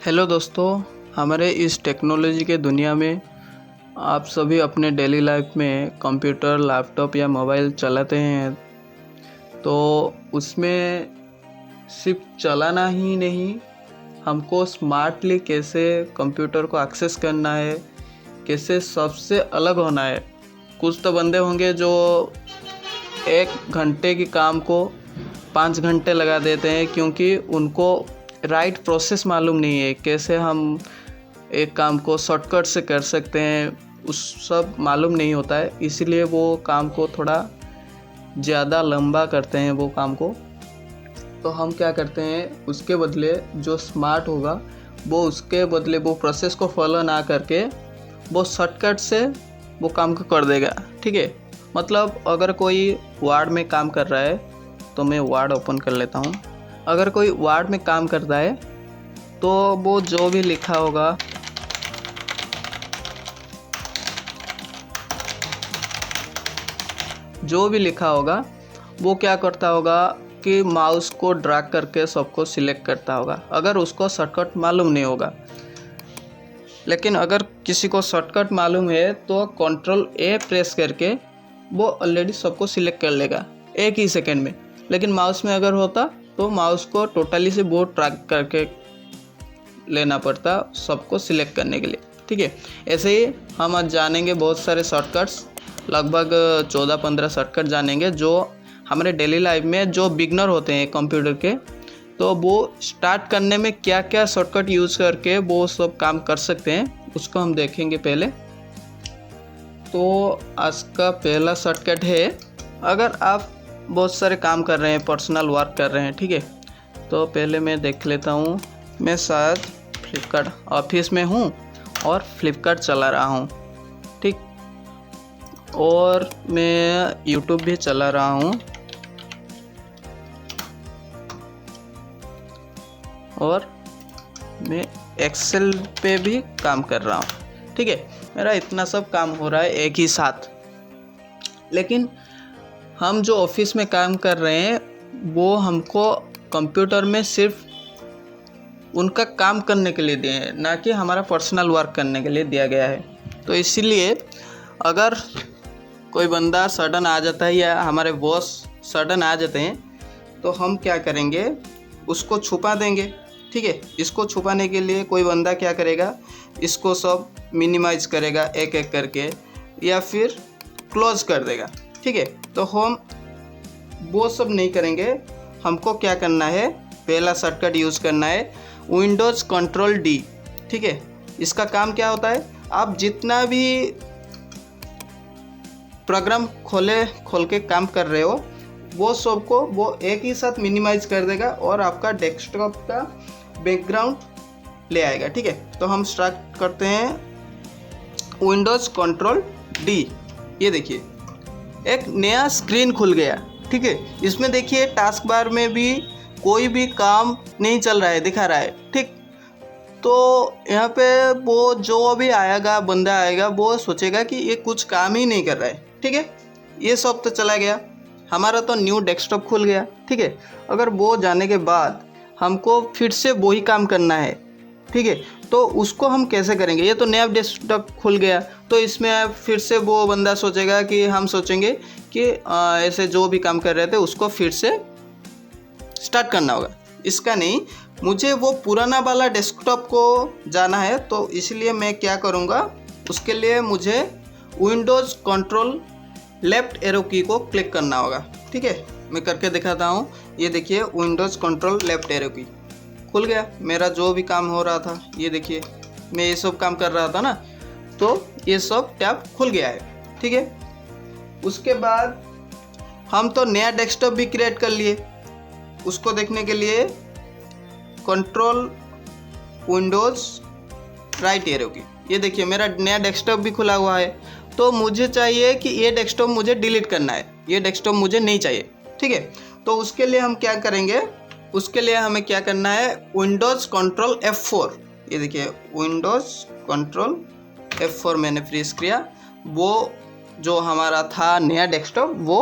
Hello दोस्तों, हमारे इस टेक्नोलॉजी के दुनिया में आप सभी अपने डेली लाइफ में कंप्यूटर, लैपटॉप या मोबाइल चलाते हैं। तो उसमें सिर्फ चलाना ही नहीं, हमको स्मार्टली कैसे कंप्यूटर को एक्सेस करना है, कैसे सबसे अलग होना है। कुछ तो बंदे होंगे जो 1 घंटे की काम को 5 घंटे लगा देते हैं, क्योंकि उनको राइट प्रोसेस मालूम नहीं है, कैसे हम एक काम को शॉर्टकट से कर सकते हैं, उस सब मालूम नहीं होता है। इसीलिए वो काम को थोड़ा ज़्यादा लंबा करते हैं वो काम को। तो हम क्या करते हैं, उसके बदले जो स्मार्ट होगा वो उसके बदले वो प्रोसेस को फॉलो ना करके वो शॉर्टकट से वो काम को कर देगा। ठीक है, मतलब अगर कोई वर्ड में काम कर रहा है, तो मैं वर्ड ओपन कर लेता हूँ। अगर कोई वर्ड में काम करता है तो वो जो भी लिखा होगा वो क्या करता होगा कि माउस को ड्रैग करके सबको सिलेक्ट करता होगा, अगर उसको शॉर्टकट मालूम नहीं होगा। लेकिन अगर किसी को शॉर्टकट मालूम है तो Ctrl+A प्रेस करके वो ऑलरेडी सबको सिलेक्ट कर लेगा 1 ही सेकेंड में। लेकिन माउस में अगर होता तो माउस को टोटली से वो ट्रैक करके लेना पड़ता सबको सिलेक्ट करने के लिए। ठीक है, ऐसे ही हम आज जानेंगे बहुत सारे शॉर्टकट्स, लगभग 14-15 शॉर्टकट जानेंगे जो हमारे डेली लाइफ में जो बिगनर होते हैं कंप्यूटर के, तो वो स्टार्ट करने में क्या क्या शॉर्टकट यूज़ करके वो सब काम कर सकते हैं, उसको हम देखेंगे पहले। तो आज का पहला शॉर्टकट है, अगर आप बहुत सारे काम कर रहे हैं, पर्सनल वर्क कर रहे हैं, ठीक है, तो पहले मैं देख लेता हूँ। मैं शायद फ्लिपकार्ट ऑफिस में हूँ और फ्लिपकार्ट चला रहा हूँ, ठीक, और मैं यूट्यूब भी चला रहा हूँ, और मैं एक्सेल पे भी काम कर रहा हूँ। ठीक है, मेरा इतना सब काम हो रहा है एक ही साथ। लेकिन हम जो ऑफिस में काम कर रहे हैं वो हमको कंप्यूटर में सिर्फ उनका काम करने के लिए दिए हैं, ना कि हमारा पर्सनल वर्क करने के लिए दिया गया है। तो इसीलिए अगर कोई बंदा सडन आ जाता है या हमारे बॉस सडन आ जाते हैं, तो हम क्या करेंगे, उसको छुपा देंगे। ठीक है, इसको छुपाने के लिए कोई बंदा क्या करेगा, इसको सब मिनिमाइज करेगा एक एक करके, या फिर क्लोज कर देगा। ठीक है, तो हम वो सब नहीं करेंगे। हमको क्या करना है, पहला शॉर्टकट यूज़ करना है विंडोज़ Ctrl+D। ठीक है, इसका काम क्या होता है, आप जितना भी प्रोग्राम खोल के काम कर रहे हो वो सब को वो एक ही साथ मिनिमाइज कर देगा और आपका डेस्कटॉप का बैकग्राउंड ले आएगा। ठीक है, तो हम स्टार्ट करते हैं विंडोज़ Ctrl+D। ये देखिए एक नया स्क्रीन खुल गया। ठीक है, इसमें देखिए टास्क बार में भी कोई भी काम नहीं चल रहा है, दिखा रहा है। ठीक, तो यहाँ पे वो जो भी आएगा, बंदा आएगा, वो सोचेगा कि ये कुछ काम ही नहीं कर रहा है। ठीक है, ये सब तो चला गया, हमारा तो न्यू डेस्कटॉप खुल गया। ठीक है, अगर वो जाने के बाद हमको फिर से वही काम करना है, ठीक है, तो उसको हम कैसे करेंगे। ये तो नया डेस्कटॉप खुल गया, तो इसमें फिर से वो बंदा सोचेगा कि हम सोचेंगे कि ऐसे जो भी काम कर रहे थे उसको फिर से स्टार्ट करना होगा। इसका नहीं, मुझे वो पुराना वाला डेस्कटॉप को जाना है, तो इसलिए मैं क्या करूँगा, उसके लिए मुझे विंडोज़ Ctrl लेफ्ट की को क्लिक करना होगा। ठीक है, मैं करके दिखाता हूँ। ये देखिए विंडोज़ Ctrl लेफ्ट की खुल गया। मेरा जो भी काम हो रहा था, ये देखिए मैं ये सब काम कर रहा था ना, तो ये सब टैब खुल गया है। ठीक है, उसके बाद हम तो नया डेस्कटॉप भी क्रिएट कर लिए। उसको देखने के लिए कंट्रोल विंडोज़ राइट की, ये देखिए मेरा नया डेस्कटॉप भी खुला हुआ है। तो मुझे चाहिए कि ये डेस्कटॉप मुझे डिलीट करना है, ये डेस्कटॉप मुझे नहीं चाहिए। ठीक है, तो उसके लिए हम क्या करेंगे, उसके लिए हमें क्या करना है, विंडोज़ Ctrl+F4। ये देखिए विंडोज़ Ctrl+F4 मैंने प्रेस किया, वो जो हमारा था नया डेस्कटॉप वो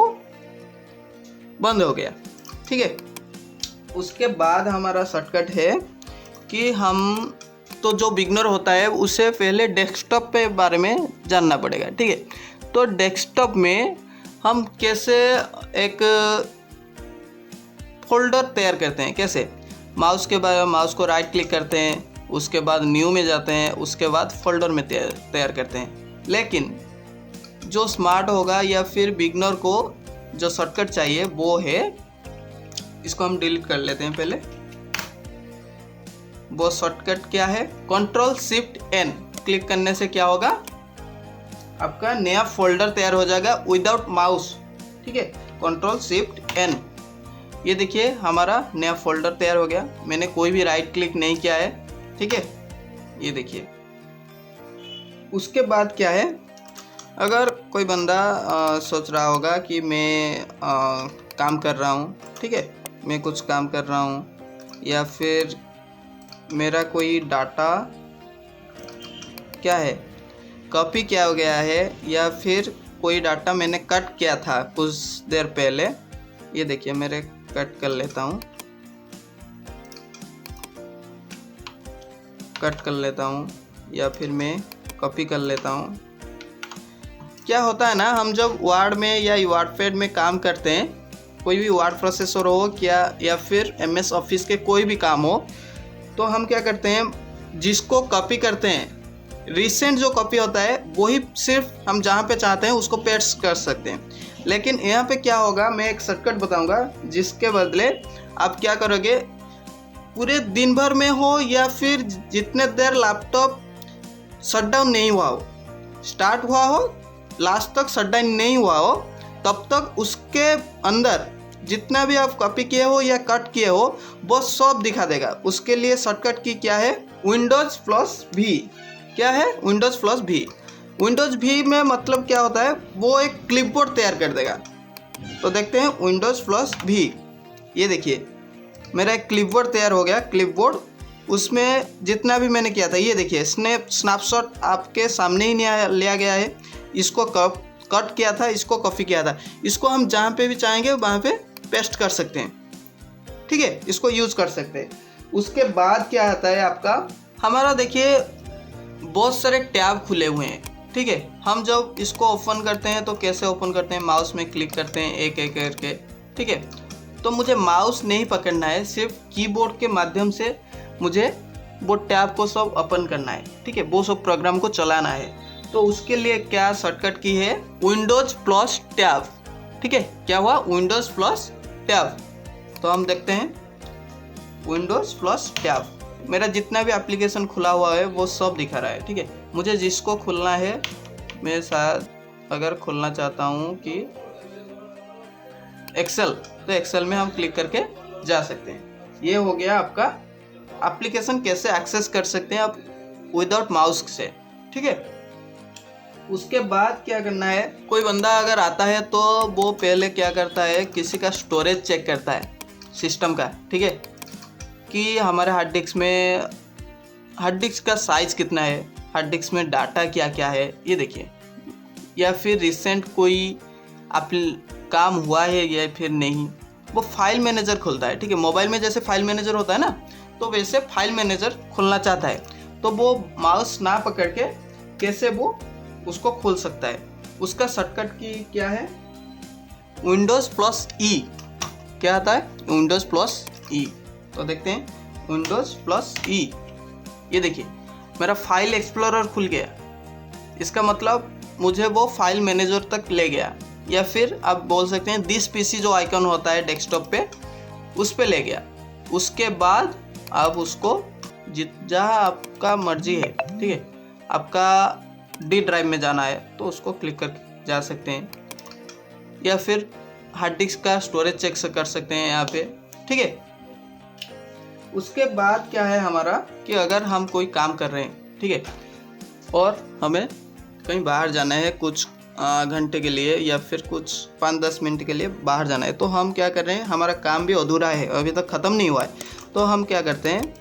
बंद हो गया। ठीक है, उसके बाद हमारा शॉर्टकट है कि हम तो जो बिगनर होता है उसे पहले डेस्कटॉप पे बारे में जानना पड़ेगा, ठीक है। तो डेस्कटॉप में हम कैसे एक फोल्डर तैयार करते हैं, कैसे माउस को राइट क्लिक करते हैं, उसके बाद न्यू में जाते हैं, उसके बाद फोल्डर में तैयार करते हैं। लेकिन जो स्मार्ट होगा या फिर बिगनर को जो शॉर्टकट चाहिए वो है, इसको हम डिलीट कर लेते हैं पहले। वो शॉर्टकट क्या है, Ctrl+Shift+N क्लिक करने से क्या होगा, आपका नया फोल्डर तैयार हो जाएगा विदाउट माउस, ठीक है। Ctrl+Shift+N, ये देखिए हमारा नया फोल्डर तैयार हो गया। मैंने कोई भी राइट क्लिक नहीं किया है, ठीक है, ये देखिए। उसके बाद क्या है, अगर कोई बंदा सोच रहा होगा कि मैं काम कर रहा हूँ, ठीक है, मैं कुछ काम कर रहा हूँ, या फिर मेरा कोई डाटा क्या है कॉपी किया हो गया है, या फिर कोई डाटा मैंने कट किया था कुछ देर पहले, ये देखिए मेरे कट कर लेता हूँ, या फिर मैं कॉपी कर लेता हूँ। क्या होता है ना, हम जब वर्ड में या वर्डपैड में काम करते हैं, कोई भी वर्ड प्रोसेसर हो क्या या फिर MS ऑफिस के कोई भी काम हो, तो हम क्या करते हैं, जिसको कॉपी करते हैं, रिसेंट जो कॉपी होता है वही सिर्फ हम जहाँ पे चाहते हैं उसको पेस्ट कर सकते हैं। लेकिन यहाँ पे क्या होगा, मैं एक शॉर्टकट बताऊंगा, जिसके बदले आप क्या करोगे, पूरे दिन भर में हो या फिर जितने देर लैपटॉप शटडाउन नहीं हुआ हो, स्टार्ट हुआ हो लास्ट तक शटडाउन नहीं हुआ हो, तब तक उसके अंदर जितना भी आप कॉपी किए हो या कट किए हो वो सब दिखा देगा। उसके लिए शॉर्टकट की क्या है, Windows+V। क्या है, Windows+V। Windows+V में मतलब क्या होता है, वो एक क्लिपबोर्ड तैयार कर देगा। तो देखते हैं Windows+V, ये देखिए मेरा एक क्लिपबोर्ड तैयार हो गया। क्लिपबोर्ड, उसमें जितना भी मैंने किया था, ये देखिए स्नैपशॉट आपके सामने ही लिया गया है। इसको कट किया था, इसको कॉपी किया था, इसको हम जहाँ पे भी चाहेंगे वहाँ पे पेस्ट कर सकते हैं, ठीक है, इसको यूज़ कर सकते हैं। उसके बाद क्या आता है आपका, हमारा देखिए बहुत सारे टैब खुले हुए हैं, ठीक है। हम जब इसको ओपन करते हैं तो कैसे ओपन करते हैं, माउस में क्लिक करते हैं एक एक करके, ठीक है। तो मुझे माउस नहीं पकड़ना है, सिर्फ कीबोर्ड के माध्यम से मुझे वो टैब को सब ओपन करना है, ठीक है, वो सब प्रोग्राम को चलाना है। तो उसके लिए क्या शॉर्टकट की है, Windows+Tab, ठीक है। क्या हुआ, Windows+Tab। तो हम देखते हैं Windows+Tab, मेरा जितना भी एप्लीकेशन खुला हुआ है वो सब दिखा रहा है, ठीक है। मुझे जिसको खुलना है, मैं शायद अगर खुलना चाहता हूँ कि एक्सेल, तो एक्सेल में हम क्लिक करके जा सकते हैं। ये हो गया आपका एप्लीकेशन कैसे एक्सेस कर सकते हैं आप विदाउट माउस से, ठीक है। उसके बाद क्या करना है, कोई बंदा अगर आता है तो वो पहले क्या करता है, किसी का स्टोरेज चेक करता है सिस्टम का, ठीक है, कि हमारे हार्ड डिस्क का साइज़ कितना है, हार्ड डिस्क में डाटा क्या क्या है, ये देखिए, या फिर रिसेंट कोई काम हुआ है या फिर नहीं, वो फाइल मैनेजर खुलता है, ठीक है। मोबाइल में जैसे फाइल मैनेजर होता है ना, तो वैसे फाइल मैनेजर खुलना चाहता है, तो वो माउस ना पकड़ के कैसे वो उसको खोल सकता है। उसका शॉर्टकट की क्या है, Windows+E। क्या आता है, Windows+E। तो देखते हैं Windows+E, ये देखिए मेरा फाइल एक्सप्लोरर खुल गया। इसका मतलब मुझे वो फाइल मैनेजर तक ले गया, या फिर आप बोल सकते हैं दिस पीसी जो आइकन होता है डेस्कटॉप पे, उस पे ले गया। उसके बाद आप उसको जहाँ आपका मर्जी है, ठीक है, आपका डी ड्राइव में जाना है तो उसको क्लिक करके जा सकते हैं, या फिर हार्ड डिस्क का स्टोरेज चेक कर सकते हैं यहाँ पे, ठीक है। उसके बाद क्या है हमारा, कि अगर हम कोई काम कर रहे हैं, ठीक है, और हमें कहीं बाहर जाना है कुछ घंटे के लिए या फिर कुछ 5-10 मिनट के लिए बाहर जाना है, तो हम क्या कर रहे हैं, हमारा काम भी अधूरा है, अभी तक ख़त्म नहीं हुआ है, तो हम क्या करते हैं,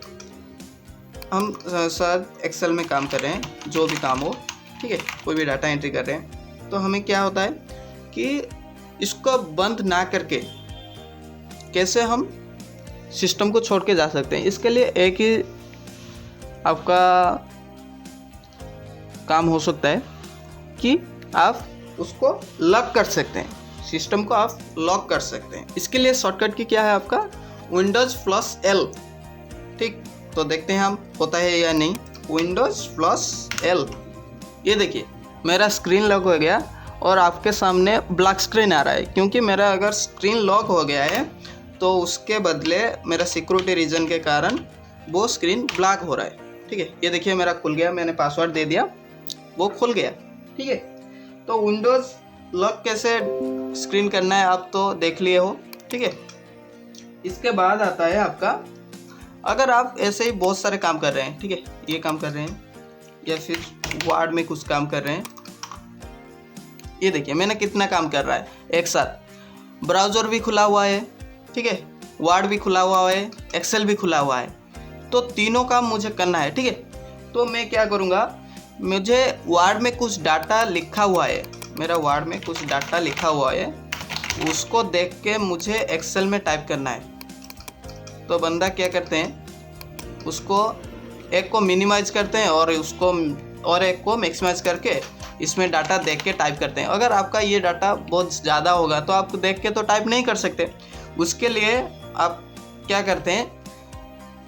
हम शायद एक्सेल में काम कर रहे हैं, जो भी काम हो, ठीक है, कोई भी डाटा एंट्री कर रहे हैं, तो हमें क्या होता है कि इसको बंद ना करके कैसे हम सिस्टम को छोड़ के जा सकते हैं। इसके लिए एक ही आपका काम हो सकता है कि आप उसको लॉक कर सकते हैं, सिस्टम को आप लॉक कर सकते हैं। इसके लिए शॉर्टकट की क्या है आपका Windows+L। ठीक, तो देखते हैं हम होता है या नहीं। Windows+L, ये देखिए मेरा स्क्रीन लॉक हो गया और आपके सामने ब्लैक स्क्रीन आ रहा है, क्योंकि मेरा अगर स्क्रीन लॉक हो गया है तो उसके बदले मेरा सिक्योरिटी रीजन के कारण वो स्क्रीन ब्लैक हो रहा है। ठीक है, ये देखिए मेरा खुल गया, मैंने पासवर्ड दे दिया, वो खुल गया। ठीक है, तो विंडोज़ लॉक कैसे स्क्रीन करना है आप तो देख लिए हो। ठीक है, इसके बाद आता है आपका, अगर आप ऐसे ही बहुत सारे काम कर रहे हैं, ठीक है, ये काम कर रहे हैं या फिर वर्ड में कुछ काम कर रहे हैं, ये देखिए मैंने कितना काम कर रहा है एक साथ। ब्राउज़र भी खुला हुआ है, ठीक है, वर्ड भी खुला हुआ है, एक्सेल भी खुला हुआ है, तो तीनों काम मुझे करना है। ठीक है, तो मैं क्या करूँगा, मुझे वर्ड में कुछ डाटा लिखा हुआ है, मेरा वर्ड में कुछ डाटा लिखा हुआ है, उसको देख के मुझे एक्सेल में टाइप करना है। तो बंदा क्या करते हैं, उसको एक को मिनिमाइज करते हैं और एक को मैक्सिमाइज करके इसमें डाटा देख के टाइप करते हैं। अगर आपका ये डाटा बहुत ज़्यादा होगा तो आप देख के तो टाइप नहीं कर सकते। उसके लिए आप क्या करते हैं,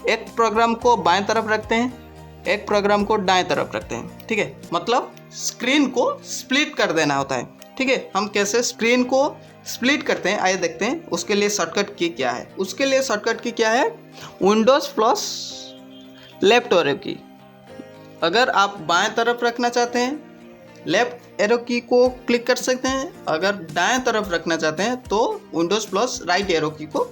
एक प्रोग्राम को बाएं तरफ रखते हैं, एक प्रोग्राम को दाएं तरफ रखते हैं। ठीक है, मतलब स्क्रीन को स्प्लिट कर देना होता है। ठीक है, हम कैसे स्क्रीन को स्प्लिट करते हैं आइए देखते हैं। उसके लिए शॉर्टकट की क्या है, उसके लिए शॉर्टकट की क्या है, विंडोज़ प्लस लेफ्ट एरो की। अगर आप बाएं तरफ रखना चाहते हैं लेफ्ट एरो की को क्लिक कर सकते हैं, अगर दाएं तरफ रखना चाहते हैं तो विंडोज़ प्लस राइट एरो की को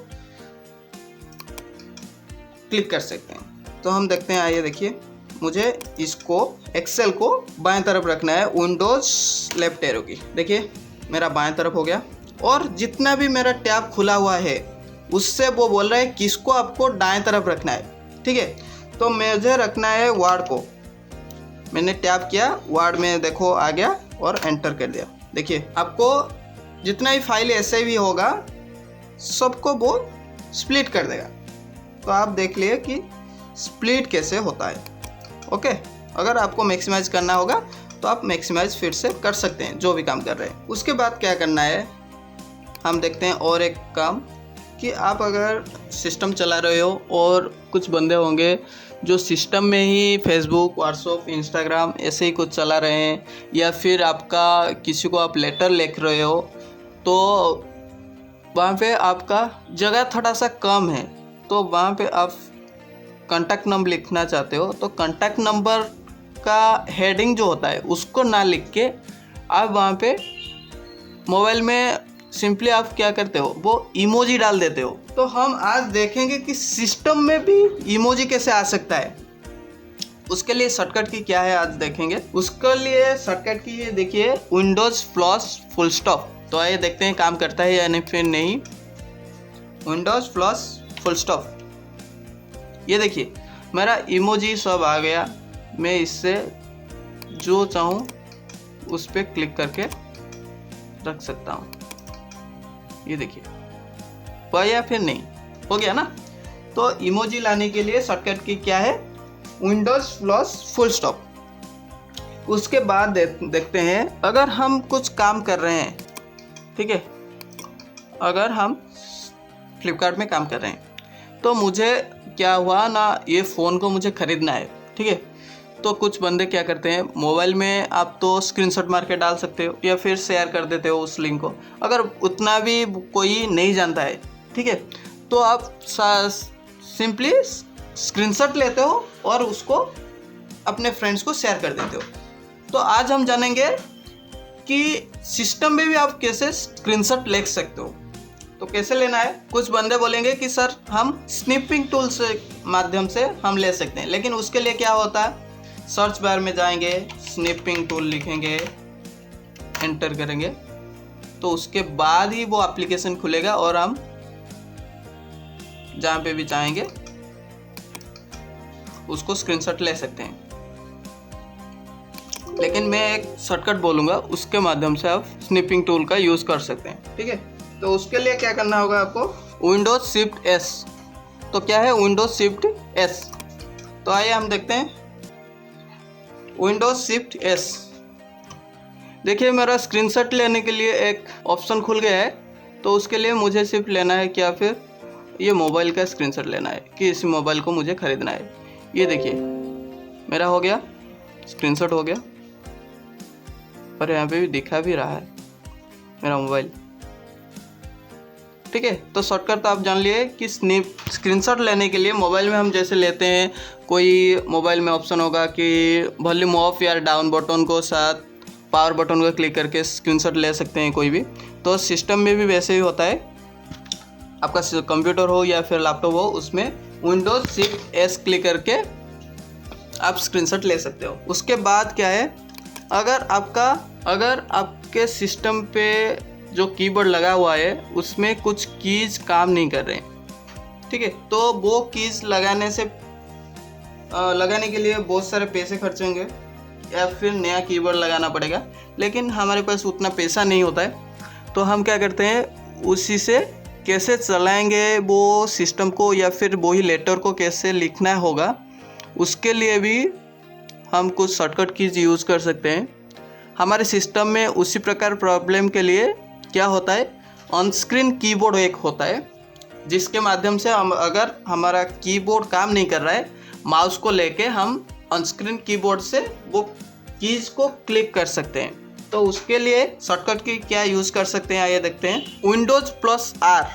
क्लिक कर सकते हैं। तो हम देखते हैं, आइए देखिए, मुझे इसको एक्सेल को बाएं तरफ रखना है, विंडोज़ लेफ्ट एरो की। देखिए मेरा बाएं तरफ हो गया, और जितना भी मेरा टैब खुला हुआ है उससे वो बोल रहा है किसको आपको दाएं तरफ रखना है। ठीक है, तो मुझे रखना है वर्ड को। मैंने टैब किया, वर्ड में देखो आ गया और एंटर कर दिया। देखिए आपको जितना भी फाइल ऐसे भी होगा सबको वो स्प्लिट कर देगा। तो आप देख लिए कि स्प्लिट कैसे होता है। ओके, अगर आपको मैक्सिमाइज करना होगा तो आप मैक्सिमाइज फिर से कर सकते हैं जो भी काम कर रहे हैं। उसके बाद क्या करना है, हम देखते हैं और एक काम कि आप अगर सिस्टम चला रहे हो और कुछ बंदे होंगे जो सिस्टम में ही फेसबुक, व्हाट्सएप, इंस्टाग्राम ऐसे ही कुछ चला रहे हैं, या फिर आपका किसी को आप लेटर लिख रहे हो तो वहाँ पे आपका जगह थोड़ा सा कम है, तो वहाँ पे आप कॉन्टैक्ट नंबर लिखना चाहते हो तो कॉन्टैक्ट नंबर का हेडिंग जो होता है उसको ना लिख के आप वहाँ पे मोबाइल में सिंपली आप क्या करते हो, वो इमोजी डाल देते हो। तो हम आज देखेंगे कि सिस्टम में भी इमोजी कैसे आ सकता है। उसके लिए शॉर्टकट की क्या है आज देखेंगे। उसके लिए शॉर्टकट की ये देखिए, विंडोज़ प्लस फुल स्टॉप। तो आइए देखते हैं काम करता है या फिर नहीं। विंडोज़ प्लस फुल स्टॉप, ये देखिए मेरा इमोजी सब आ गया। मैं इससे जो चाहूँ उस पर क्लिक करके रख सकता हूँ। ये देखिए हुआ या फिर नहीं, हो गया ना। तो इमोजी लाने के लिए शॉर्टकट की क्या है, विंडोज़ प्लस फुल स्टॉप। उसके बाद देखते हैं, अगर हम कुछ काम कर रहे हैं, ठीक है, अगर हम फ्लिपकार्ट में काम कर रहे हैं तो मुझे क्या हुआ ना, ये फ़ोन को मुझे ख़रीदना है। ठीक है, तो कुछ बंदे क्या करते हैं, मोबाइल में आप तो स्क्रीनशॉट मार के डाल सकते हो या फिर शेयर कर देते हो उस लिंक को। अगर उतना भी कोई नहीं जानता है, ठीक है, तो आप सिंपली स्क्रीनशॉट लेते हो और उसको अपने फ्रेंड्स को शेयर कर देते हो। तो आज हम जानेंगे कि सिस्टम में भी आप कैसे स्क्रीनशॉट ले सकते हो। तो कैसे लेना है, कुछ बंदे बोलेंगे कि सर हम स्निपिंग टूल से माध्यम से हम ले सकते हैं, लेकिन उसके लिए क्या होता है, सर्च बार में जाएंगे, स्निपिंग टूल लिखेंगे, एंटर करेंगे, तो उसके बाद ही वो एप्लीकेशन खुलेगा और हम जहाँ पे भी चाहेंगे उसको स्क्रीनशॉट ले सकते हैं। लेकिन मैं एक शॉर्टकट बोलूँगा, उसके माध्यम से आप स्निपिंग टूल का यूज़ कर सकते हैं। ठीक है, तो उसके लिए क्या करना होगा आपको, विंडोज शिफ्ट एस। तो क्या है विंडोज शिफ्ट एस, तो आइए हम देखते हैं विंडोज शिफ्ट एस। देखिए मेरा स्क्रीनशॉट लेने के लिए एक ऑप्शन खुल गया है, तो उसके लिए मुझे सिर्फ लेना है क्या, फिर ये मोबाइल का स्क्रीनशॉट लेना है कि इस मोबाइल को मुझे ख़रीदना है। ये देखिए मेरा हो गया, स्क्रीनशॉट हो गया, और यहाँ पे भी दिखा भी रहा है मेरा मोबाइल। ठीक है, तो शॉर्टकट तो आप जान लिए कि स्क्रीनशॉट लेने के लिए मोबाइल में हम जैसे लेते हैं, कोई मोबाइल में ऑप्शन होगा कि वॉल्यूम ऑफ या डाउन बटन को साथ पावर बटन को क्लिक करके स्क्रीनशॉट ले सकते हैं कोई भी। तो सिस्टम में भी वैसे ही होता है, आपका कंप्यूटर हो या फिर लैपटॉप हो, उसमें विंडोज शिफ्ट एस क्लिक करके आप स्क्रीनशॉट ले सकते हो। उसके बाद क्या है, अगर आपके सिस्टम पे जो कीबोर्ड लगा हुआ है उसमें कुछ कीज काम नहीं कर रहे हैं, ठीक है, तो वो कीज लगाने के लिए बहुत सारे पैसे खर्च होंगे या फिर नया कीबोर्ड लगाना पड़ेगा। लेकिन हमारे पास उतना पैसा नहीं होता है, तो हम क्या करते हैं, उसी से कैसे चलाएंगे वो सिस्टम को या फिर वही लेटर को कैसे लिखना होगा, उसके लिए भी हम कुछ शॉर्टकट कीज यूज़ कर सकते हैं। हमारे सिस्टम में उसी प्रकार प्रॉब्लम के लिए क्या होता है, ऑन स्क्रीन कीबोर्ड एक होता है, जिसके माध्यम से हम अगर हमारा कीबोर्ड काम नहीं कर रहा है, माउस को लेके हम ऑन स्क्रीन कीबोर्ड से वो कीज को क्लिक कर सकते हैं। तो उसके लिए शॉर्टकट की क्या यूज़ कर सकते हैं, आइए देखते हैं। Windows plus R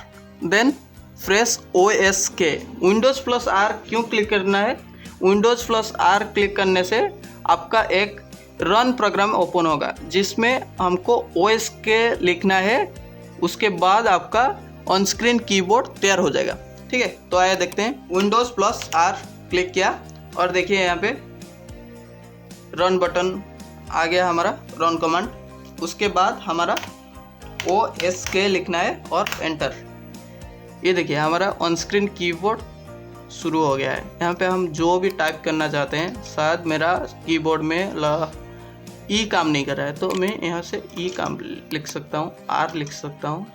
then fresh OS के। विंडोज प्लस आर क्यों क्लिक करना है, विंडोज प्लस आर क्लिक करने से आपका एक रन प्रोग्राम ओपन होगा जिसमें हमको OS के लिखना है, उसके बाद आपका ऑन स्क्रीन कीबोर्ड तैयार हो जाएगा। ठीक है, तो आइए देखते हैं। विंडोज प्लस आर क्लिक किया और देखिए यहाँ पे रन बटन आ गया, हमारा रन कमांड। उसके बाद हमारा OS के लिखना है और एंटर। ये देखिए हमारा ऑन स्क्रीन कीबोर्ड शुरू हो गया है। यहाँ पे हम जो भी टाइप करना चाहते हैं, शायद मेरा कीबोर्ड में ई काम नहीं कर रहा है, तो मैं यहाँ से ई काम लिख सकता हूँ, आर लिख सकता हूँ,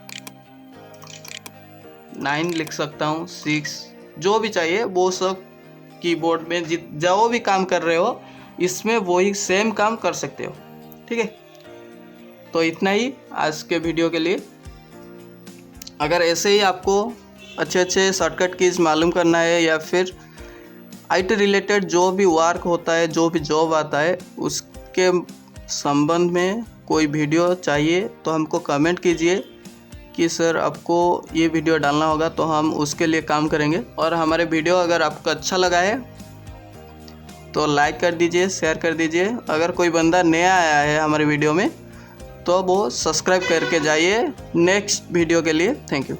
9 लिख सकता हूँ, 6, जो भी चाहिए वो सब कीबोर्ड में जो भी काम कर रहे हो इसमें वही सेम काम कर सकते हो। ठीक है, तो इतना ही आज के वीडियो के लिए। अगर ऐसे ही आपको अच्छे अच्छे शॉर्टकट कीज मालूम करना है या फिर IT रिलेटेड जो भी वर्क होता है, जो भी जॉब आता है, उसके संबंध में कोई वीडियो चाहिए तो हमको कमेंट कीजिए कि सर आपको ये वीडियो डालना होगा, तो हम उसके लिए काम करेंगे। और हमारे वीडियो अगर आपको अच्छा लगा है तो लाइक कर दीजिए, शेयर कर दीजिए। अगर कोई बंदा नया आया है हमारे वीडियो में तो वो सब्सक्राइब करके जाइए नेक्स्ट वीडियो के लिए। Thank you.